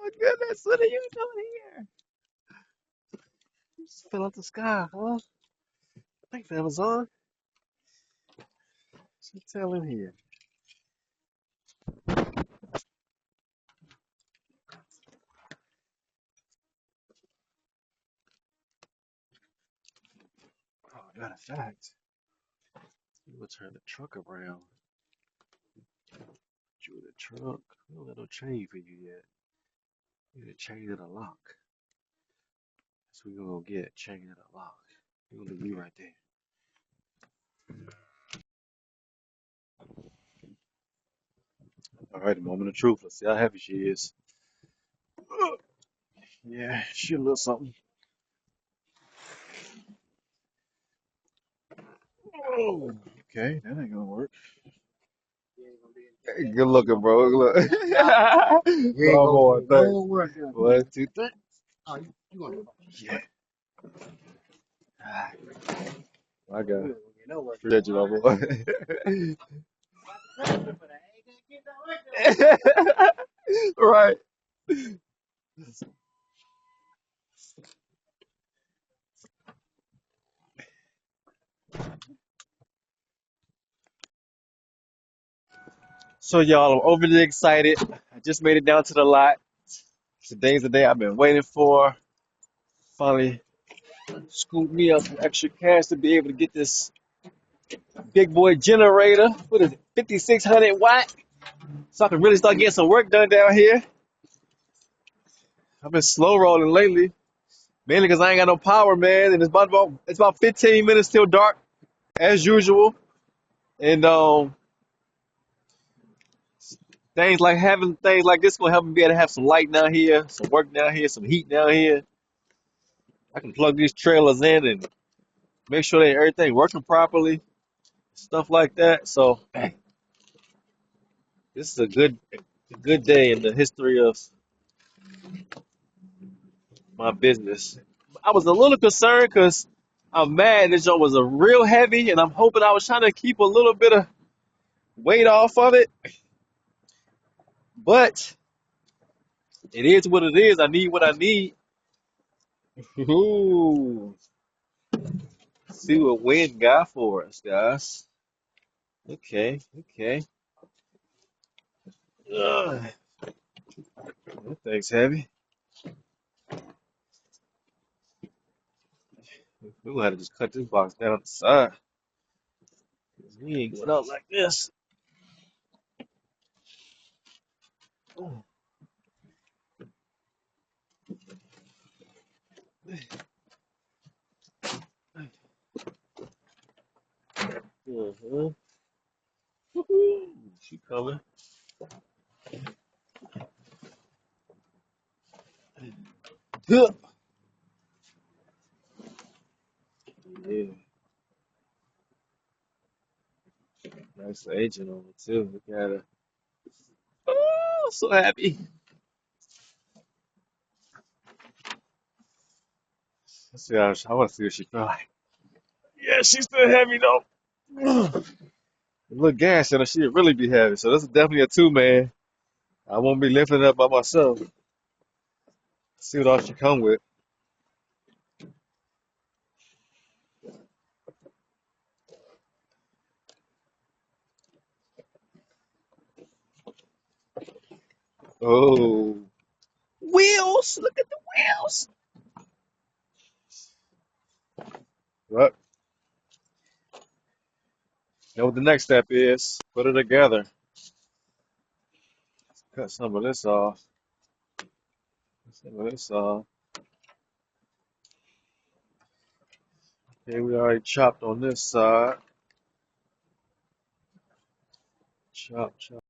my goodness, what are you doing here? You just fell out the sky, huh? Thanks, Amazon. What's tell in here? Oh, matter of fact, you will turn the truck around. Put you in the trunk. We don't got no chain for you yet. You need a chain and a lock. That's what we're gonna get, chain and a lock. We're gonna leave you right there. All right, the moment of truth. Let's see how heavy she is. Yeah, she a little something. Oh, okay, that ain't gonna work. Hey, good looking, bro. Look. You ain't gonna get no work. 1, 2, 3. Oh, you gonna yeah. Ah, my God. Appreciate you, my boy. Right. So y'all, I'm overly excited. I just made it down to the lot. Today's the day I've been waiting for. Finally scooped me up some extra cash to be able to get this big boy generator. What is it? 5600 watt. So I can really start getting some work done down here. I've been slow rolling lately, mainly because I ain't got no power, man. And it's about 15 minutes till dark, as usual. And having things like this gonna help me be able to have some light down here, some work down here, some heat down here. I can plug these trailers in and make sure that everything working properly, stuff like that. So this is a good day in the history of my business. I was a little concerned because I'm mad this joint was a real heavy, and I'm hoping I was trying to keep a little bit of weight off of it. But it is what it is. I need what I need. Ooh, see what wind got for us, guys. Okay, okay. Ugh, that thing's heavy. We're gonna have to just cut this box down on the side. 'Cause we ain't going out like this. Oh, uh-huh. Woo-hoo. She coming. Huh. Yeah, nice agent on it too. Look at her. Oh, so happy. Let's see how I want to see what she feel like. Yeah, she's still heavy though. A little gas in her, she'd really be heavy. So this is definitely a two man. I won't be lifting it up by myself. See what all she come with. Oh, wheels! Look at the wheels. Right. Know what the next step is? Put it together. Cut some of this off. Some of this off. Okay, we already chopped on this side. Chop, chop.